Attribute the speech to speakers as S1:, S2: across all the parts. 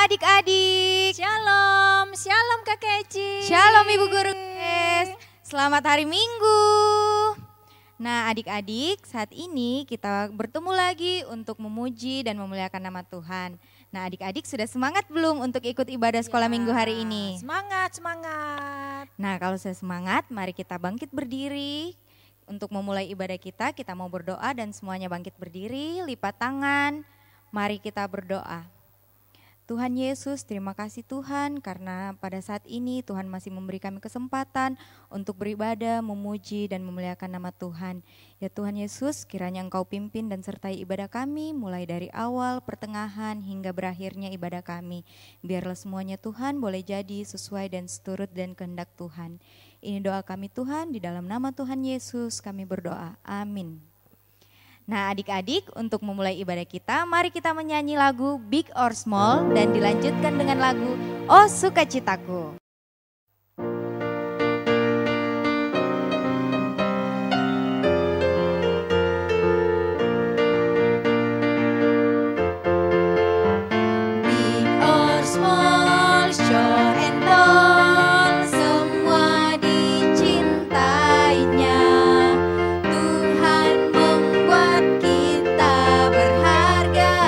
S1: adik-adik.
S2: Shalom, shalom Kakak Eci.
S1: Shalom Ibu Guru Kes. Selamat hari Minggu. Nah adik-adik, saat ini kita bertemu lagi untuk memuji dan memuliakan nama Tuhan. Nah adik-adik sudah semangat belum untuk ikut ibadah sekolah minggu hari ini?
S2: Semangat, semangat.
S1: Nah kalau sudah semangat, mari kita bangkit berdiri. Untuk memulai ibadah kita mau berdoa dan semuanya bangkit berdiri, lipat tangan. Mari kita berdoa. Tuhan Yesus, terima kasih Tuhan karena pada saat ini Tuhan masih memberi kami kesempatan untuk beribadah, memuji dan memuliakan nama Tuhan. Ya Tuhan Yesus, kiranya Engkau pimpin dan sertai ibadah kami mulai dari awal, pertengahan hingga berakhirnya ibadah kami. Biarlah semuanya Tuhan boleh jadi sesuai dan seturut dan kehendak Tuhan. Ini doa kami Tuhan, di dalam nama Tuhan Yesus kami berdoa. Amin. Nah adik-adik, untuk memulai ibadah kita, mari kita menyanyi lagu Big or Small dan dilanjutkan dengan lagu Oh Sukacitaku.
S2: Big or small, short and tall, semua dicintainya. Tuhan membuat kita berharga.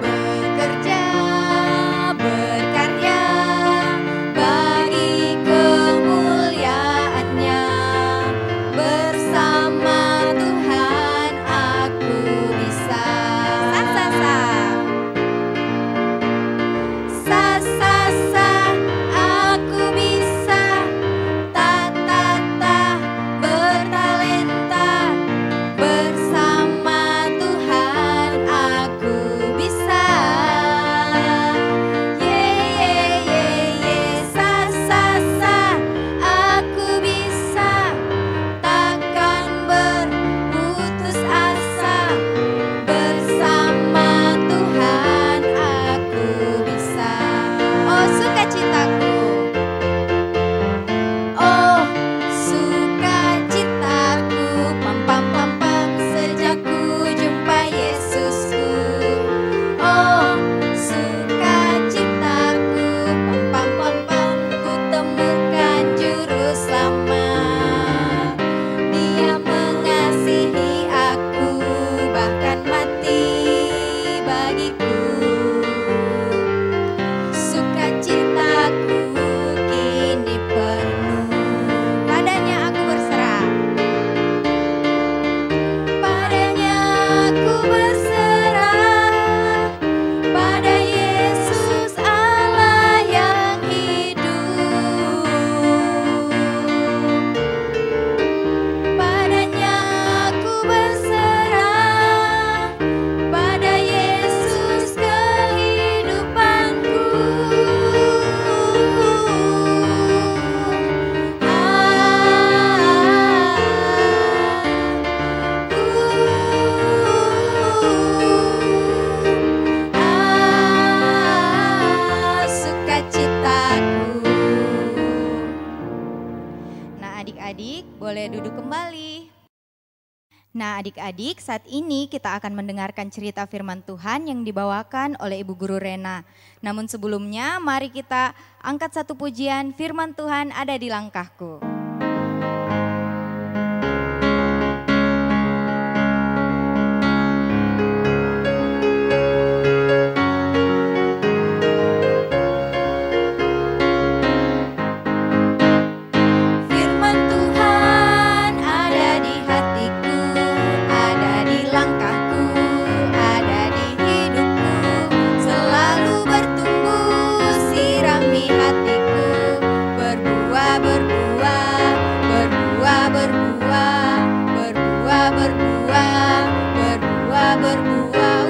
S2: Bekerja, berkarya bagi kemuliaannya. Bersama Tuhan aku bisa. Sa sa sa, aku bisa. Ta ta ta, bertalenta. Bersama Tuhan aku bisa. Ye ye ye ye, sa sa sa, aku bisa. Takkan berputus asa. Bersama Tuhan aku bisa. Oh sukacitaku. Oh sukacitaku, pam pam pam pam, sejak ku jumpa Yesusku. Oh sukacitaku, pam pam pam pam, ku temukan juru selamat. Dia mengasihi aku, bahkan mati bagiku. Sukacitaku kini penuh, padanya aku berserah. Padanya aku berserah, pada Yesus Allah yang hidup. Padanya aku berserah, pada Yesus kehidupanku. Sukacitaku.
S1: Nah adik-adik boleh duduk kembali. Nah adik-adik, saat ini kita akan mendengarkan cerita firman Tuhan yang dibawakan oleh Ibu Guru Rena. Namun sebelumnya mari kita angkat satu pujian firman Tuhan ada di langkahku.
S2: Firman Tuhan ada di hatiku, ada di langkahku, ada di hidupku. Selalu bertumbuh, sirami hatiku. Berbuah, berbuah, berbuah, berbuah, berbuah, berbuah, berbuah, berbuah.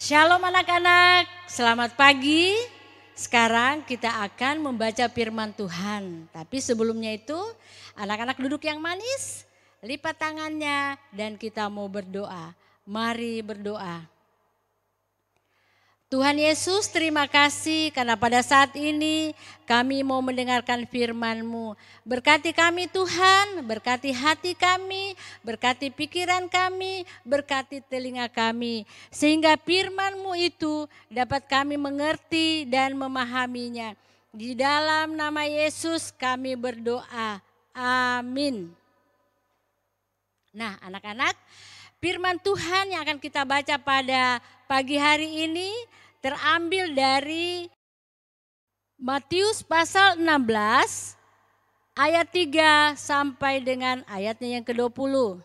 S3: Shalom anak-anak, selamat pagi. Sekarang kita akan membaca firman Tuhan. Tapi sebelumnya itu anak-anak duduk yang manis, lipat tangannya dan kita mau berdoa. Mari berdoa. Tuhan Yesus, terima kasih karena pada saat ini kami mau mendengarkan firman-Mu. Berkati kami Tuhan, berkati hati kami, berkati pikiran kami, berkati telinga kami. Sehingga firman-Mu itu dapat kami mengerti dan memahaminya. Di dalam nama Yesus kami berdoa. Amin. Nah, anak-anak, firman Tuhan yang akan kita baca pada pagi hari ini terambil dari Matius pasal 16 ayat 3 sampai dengan ayatnya yang ke-20.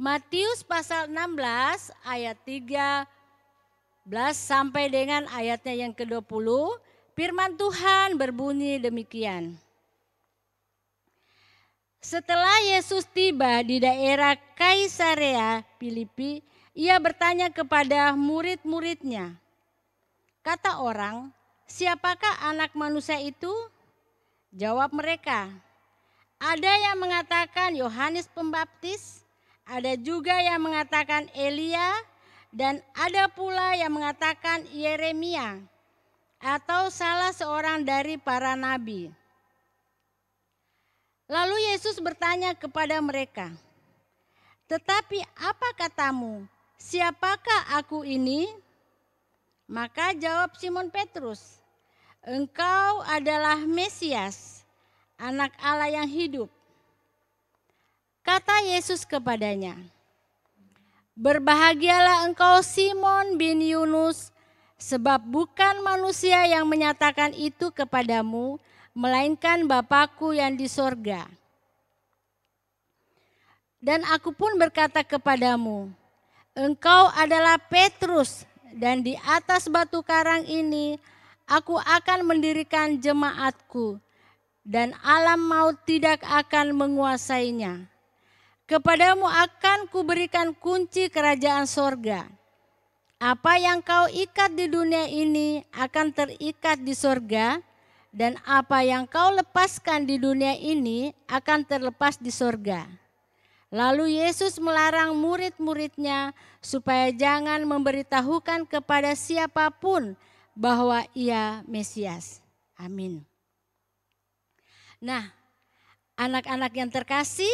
S3: Matius pasal 16 ayat 13 sampai dengan ayatnya yang ke-20. Firman Tuhan berbunyi demikian. Setelah Yesus tiba di daerah Kaisarea Filipi, ia bertanya kepada murid-muridnya, kata orang, siapakah anak manusia itu? Jawab mereka, ada yang mengatakan Yohanes Pembaptis, ada juga yang mengatakan Elia, dan ada pula yang mengatakan Yeremia, atau salah seorang dari para nabi. Lalu Yesus bertanya kepada mereka, tetapi apa katamu, siapakah aku ini? Maka jawab Simon Petrus, engkau adalah Mesias, anak Allah yang hidup. Kata Yesus kepadanya, berbahagialah engkau Simon bin Yunus, sebab bukan manusia yang menyatakan itu kepadamu, melainkan Bapa-Ku yang di sorga. Dan aku pun berkata kepadamu, engkau adalah Petrus, dan di atas batu karang ini aku akan mendirikan jemaatku, dan alam maut tidak akan menguasainya. Kepadamu akan kuberikan kunci kerajaan sorga. Apa yang kau ikat di dunia ini akan terikat di sorga, dan apa yang kau lepaskan di dunia ini akan terlepas di sorga. Lalu Yesus melarang murid-muridnya supaya jangan memberitahukan kepada siapapun bahwa ia Mesias. Amin. Nah, anak-anak yang terkasih,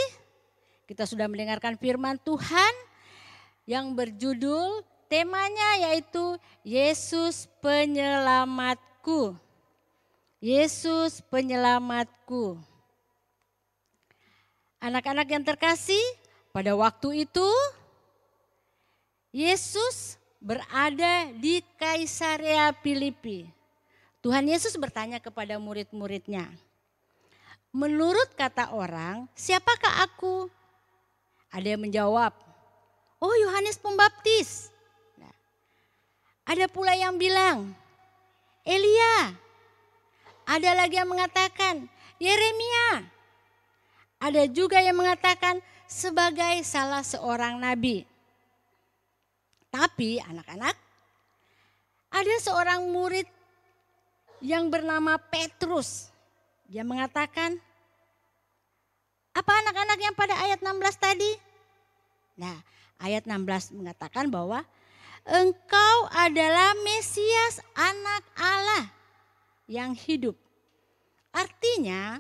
S3: kita sudah mendengarkan firman Tuhan yang berjudul, temanya yaitu Yesus Penyelamatku. Yesus Penyelamatku. Anak-anak yang terkasih, pada waktu itu Yesus berada di Kaisarea Filipi. Tuhan Yesus bertanya kepada murid-muridnya, menurut kata orang, siapakah aku? Ada yang menjawab, oh Yohanes Pembaptis. Nah, ada pula yang bilang, Elia. Ada lagi yang mengatakan, Yeremia. Ada juga yang mengatakan sebagai salah seorang nabi. Tapi anak-anak, ada seorang murid yang bernama Petrus. Dia mengatakan, apa anak-anak yang pada ayat 16 tadi? Nah, ayat 16 mengatakan bahwa engkau adalah Mesias, anak Allah yang hidup. Artinya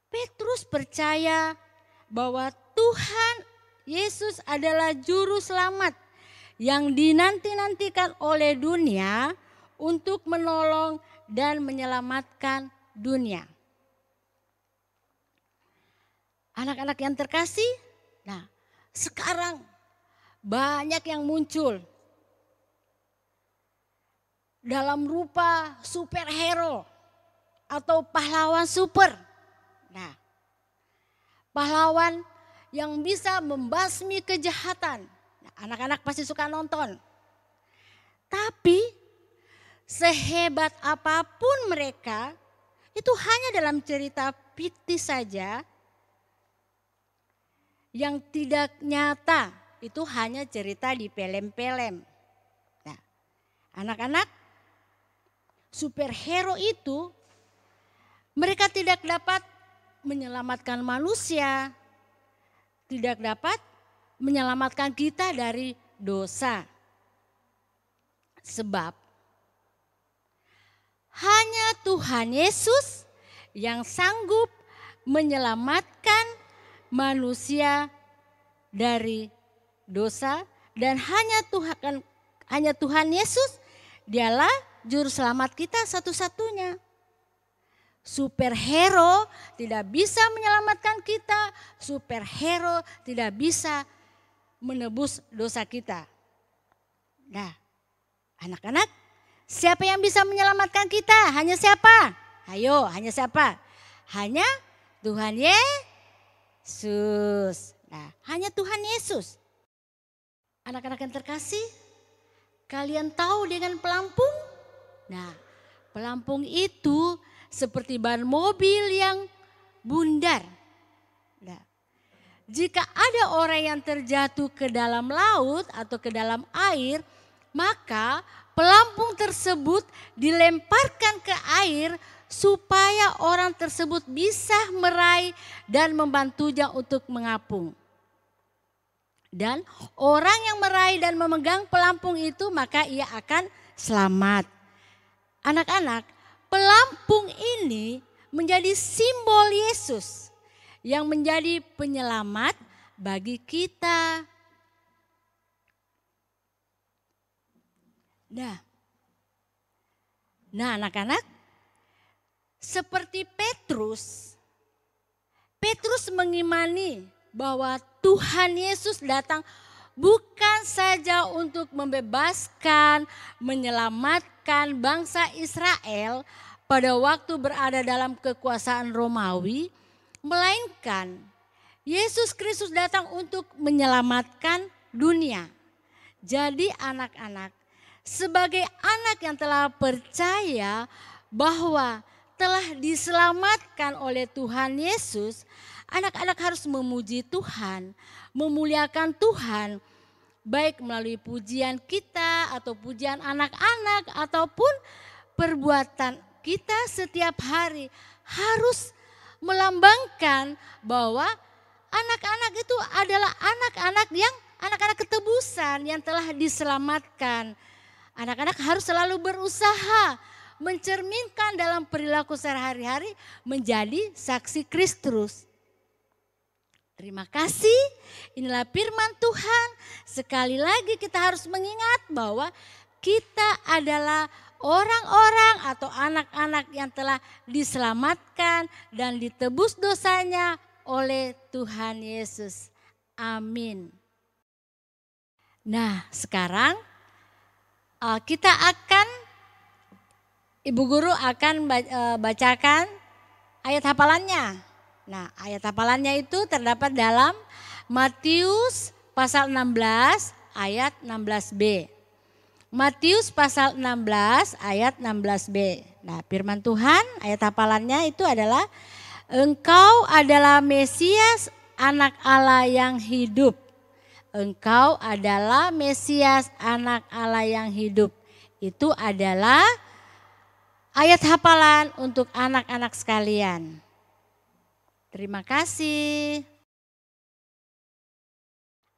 S3: Petrus percaya bahwa Tuhan Yesus adalah juru selamat yang dinanti-nantikan oleh dunia untuk menolong dan menyelamatkan dunia. Anak-anak yang terkasih, nah sekarang banyak yang muncul dalam rupa superhero atau pahlawan super. Nah, pahlawan yang bisa membasmi kejahatan. Nah, anak-anak pasti suka nonton. Tapi sehebat apapun mereka, itu hanya dalam cerita fiktif saja yang tidak nyata. Itu hanya cerita di film-film. Nah, anak-anak, superhero itu mereka tidak dapat menyelamatkan manusia, tidak dapat menyelamatkan kita dari dosa. Sebab hanya Tuhan Yesus yang sanggup menyelamatkan manusia dari dosa, dan hanya Tuhan Yesus dialah juru selamat kita satu-satunya. Superhero tidak bisa menyelamatkan kita, superhero tidak bisa menebus dosa kita. Nah, anak-anak, siapa yang bisa menyelamatkan kita? Hanya siapa? Ayo, hanya siapa? Hanya Tuhan Yesus. Nah, hanya Tuhan Yesus. Anak-anak yang terkasih, kalian tahu dengan pelampung? Nah, pelampung itu seperti ban mobil yang bundar. Nah, jika ada orang yang terjatuh ke dalam laut atau ke dalam air, maka pelampung tersebut dilemparkan ke air supaya orang tersebut bisa meraih dan membantunya untuk mengapung. Dan orang yang meraih dan memegang pelampung itu maka ia akan selamat. Anak-anak, pelampung ini menjadi simbol Yesus yang menjadi penyelamat bagi kita. Nah anak-anak, seperti Petrus mengimani bahwa Tuhan Yesus datang bukan saja untuk membebaskan, menyelamatkan bangsa Israel pada waktu berada dalam kekuasaan Romawi, melainkan Yesus Kristus datang untuk menyelamatkan dunia. Jadi anak-anak, sebagai anak yang telah percaya bahwa telah diselamatkan oleh Tuhan Yesus, anak-anak harus memuji Tuhan, memuliakan Tuhan, baik melalui pujian kita atau pujian anak-anak ataupun perbuatan kita setiap hari harus melambangkan bahwa anak-anak itu adalah anak-anak ketebusan yang telah diselamatkan. Anak-anak harus selalu berusaha mencerminkan dalam perilaku sehari-hari menjadi saksi Kristus. Terima kasih, inilah firman Tuhan. Sekali lagi kita harus mengingat bahwa kita adalah orang-orang atau anak-anak yang telah diselamatkan dan ditebus dosanya oleh Tuhan Yesus. Amin. Nah, sekarang Ibu Guru akan bacakan ayat hafalannya. Nah, ayat hafalannya itu terdapat dalam Matius pasal 16 ayat 16b. Matius pasal 16 ayat 16b. Nah, firman Tuhan ayat hafalannya itu adalah Engkau adalah Mesias, anak Allah yang hidup. Engkau adalah Mesias, anak Allah yang hidup. Itu adalah ayat hafalan untuk anak-anak sekalian. Terima kasih.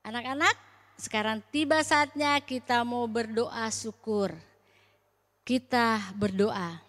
S3: Anak-anak, sekarang tiba saatnya kita mau berdoa syukur. Kita berdoa.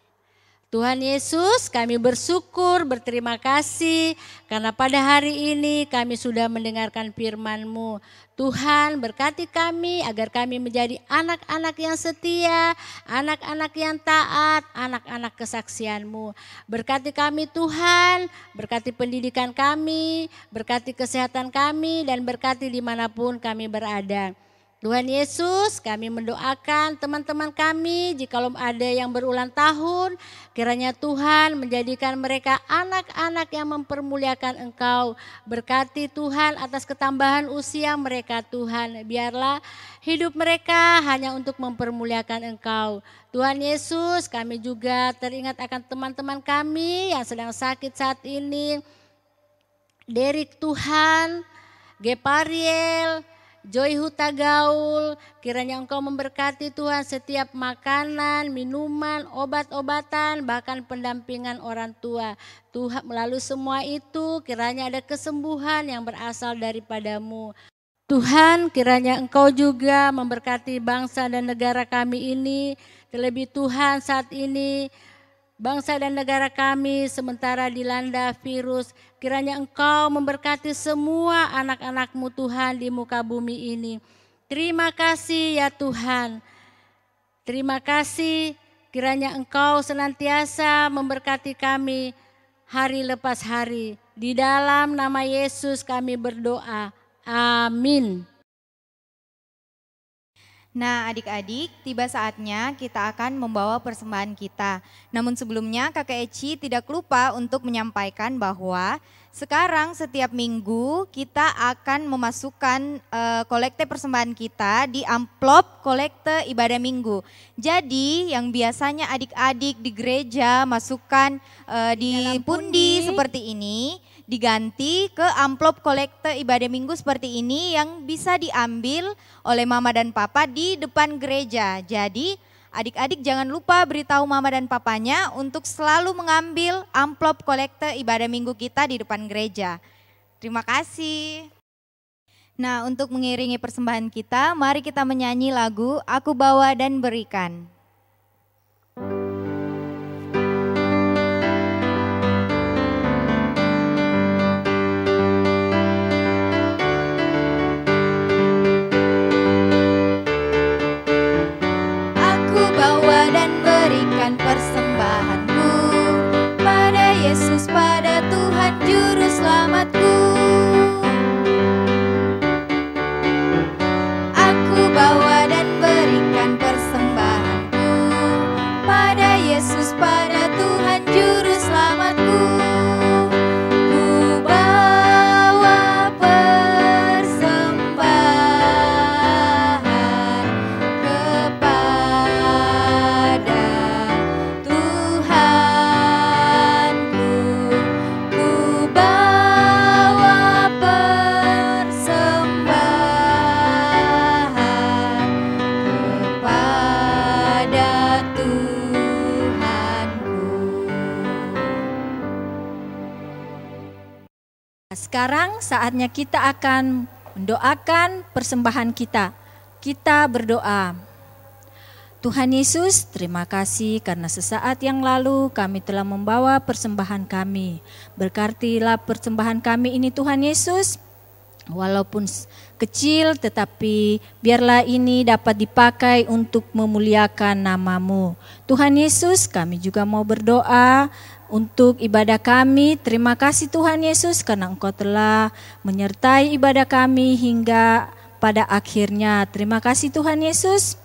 S3: Tuhan Yesus, kami bersyukur, berterima kasih karena pada hari ini kami sudah mendengarkan firman-Mu. Tuhan, berkati kami agar kami menjadi anak-anak yang setia, anak-anak yang taat, anak-anak kesaksian-Mu. Berkati kami Tuhan, berkati pendidikan kami, berkati kesehatan kami, dan berkati dimanapun kami berada. Tuhan Yesus, kami mendoakan teman-teman kami jikalau ada yang berulang tahun, kiranya Tuhan menjadikan mereka anak-anak yang mempermuliakan Engkau. Berkati Tuhan atas ketambahan usia mereka Tuhan, biarlah hidup mereka hanya untuk mempermuliakan Engkau. Tuhan Yesus, kami juga teringat akan teman-teman kami yang sedang sakit saat ini. Derek Tuhan, Gepariel, Joy Huta Gaul, kiranya Engkau memberkati Tuhan setiap makanan, minuman, obat-obatan, bahkan pendampingan orang tua. Tuhan, melalui semua itu kiranya ada kesembuhan yang berasal daripada-Mu. Tuhan, kiranya Engkau juga memberkati bangsa dan negara kami ini. Terlebih Tuhan, saat ini bangsa dan negara kami sementara dilanda virus. Kiranya Engkau memberkati semua anak-anak-Mu Tuhan di muka bumi ini. Terima kasih ya Tuhan. Terima kasih, kiranya Engkau senantiasa memberkati kami hari lepas hari. Di dalam nama Yesus kami berdoa. Amin.
S1: Nah adik-adik, tiba saatnya kita akan membawa persembahan kita. Namun sebelumnya Kakak Eci tidak lupa untuk menyampaikan bahwa sekarang setiap minggu kita akan memasukkan kolekte persembahan kita di amplop kolekte ibadah minggu. Jadi yang biasanya adik-adik di gereja masukkan di pundi seperti ini, diganti ke amplop kolekte ibadah minggu seperti ini yang bisa diambil oleh mama dan papa di depan gereja. Jadi adik-adik jangan lupa beritahu mama dan papanya untuk selalu mengambil amplop kolekte ibadah minggu kita di depan gereja. Terima kasih. Nah, untuk mengiringi persembahan kita, mari kita menyanyi lagu Aku Bawa dan Berikan.
S2: Persembahanku pada Yesus, pada Tuhan Juru Selamatku. Aku bawa dan berikan persembahanku pada Yesus, pada Tuhan Juru Selamatku. Ku bawa persembahan kepada Tuhanku. Ku bawa persembahan kepada Tuhanku.
S4: Sekarang saatnya kita akan mendoakan persembahan kita. Kita berdoa. Tuhan Yesus, terima kasih karena sesaat yang lalu kami telah membawa persembahan kami. Berkatilah persembahan kami ini Tuhan Yesus. Walaupun kecil tetapi biarlah ini dapat dipakai untuk memuliakan nama-Mu. Tuhan Yesus, kami juga mau berdoa untuk ibadah kami. Terima kasih Tuhan Yesus karena Engkau telah menyertai ibadah kami hingga pada akhirnya. Terima kasih Tuhan Yesus.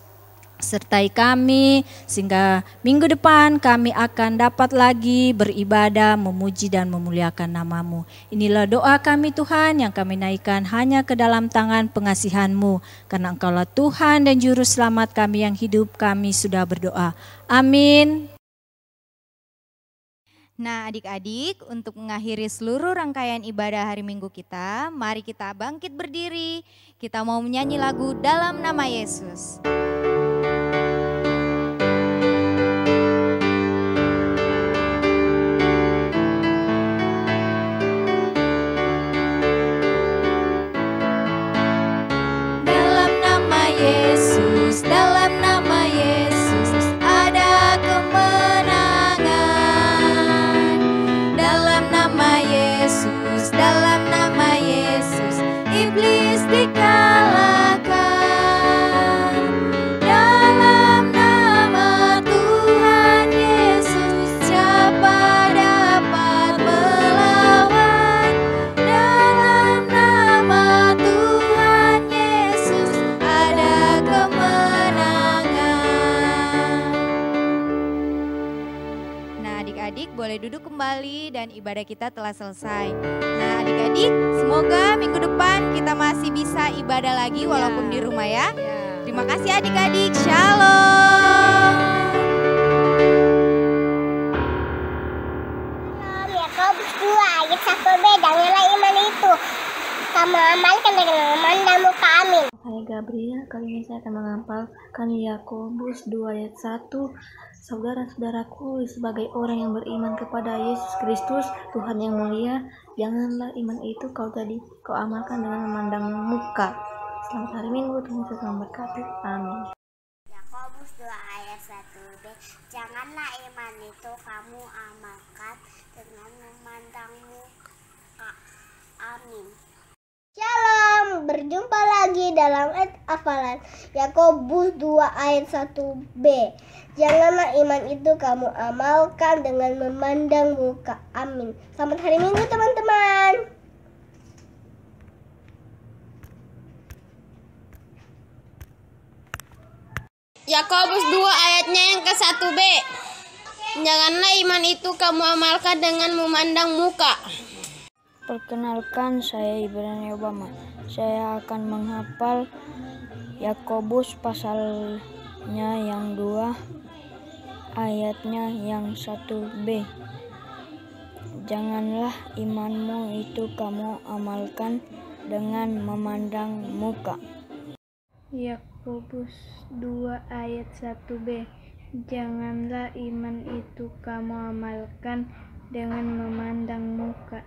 S4: Sertai kami sehingga minggu depan kami akan dapat lagi beribadah, memuji dan memuliakan nama-Mu. Inilah doa kami Tuhan yang kami naikkan hanya ke dalam tangan pengasihan-Mu. Karena Engkaulah Tuhan dan Juru Selamat kami yang hidup, kami sudah berdoa. Amin.
S1: Nah adik-adik, untuk mengakhiri seluruh rangkaian ibadah hari Minggu kita, mari kita bangkit berdiri. Kita mau menyanyi lagu Dalam Nama Yesus.
S2: Dalam nama Yesus, dalam nama Yesus ada kemenangan. Dalam nama Yesus, dalam nama Yesus iblis dikalahkan. Dalam nama Tuhan Yesus siapa dapat melawan? Dalam nama Tuhan Yesus ada kemenangan.
S1: Nah adik-adik boleh duduk kembali dan ibadah kita telah selesai. Nah adik-adik, semoga minggu depan kita masih bisa ibadah lagi walaupun di rumah ya. Terima kasih adik-adik, shalom.
S5: Yakobus 2 ayat 1b, janganlah iman itu kamu amalkan dengan memandamu kami.
S6: Hai Gabriel, kali ini saya akan mengampalkan Yakobus 2 ayat 1. Saudara-saudaraku, sebagai orang yang beriman kepada Yesus Kristus, Tuhan yang mulia, janganlah iman itu kau amalkan dengan memandang muka. Selamat hari Minggu, Tuhan Yesus memberkati. Amin.
S5: Yakobus 2 ayat 1b. Janganlah iman itu kamu amalkan dengan memandang muka. Amin. Shalom, berjumpa lagi dalam hafalan Yakobus 2 ayat 1b. Janganlah iman itu kamu amalkan dengan memandang muka. Amin. Selamat hari Minggu teman-teman.
S7: Yakobus 2 ayatnya yang ke-1b. Janganlah iman itu kamu amalkan dengan memandang muka.
S8: Perkenalkan, saya Ibrani Obama. Saya akan menghafal Yakobus pasalnya yang 2, ayatnya yang 1b. Janganlah imanmu itu kamu amalkan dengan memandang muka.
S9: Yakobus 2 ayat 1b. Janganlah iman itu kamu amalkan dengan memandang muka.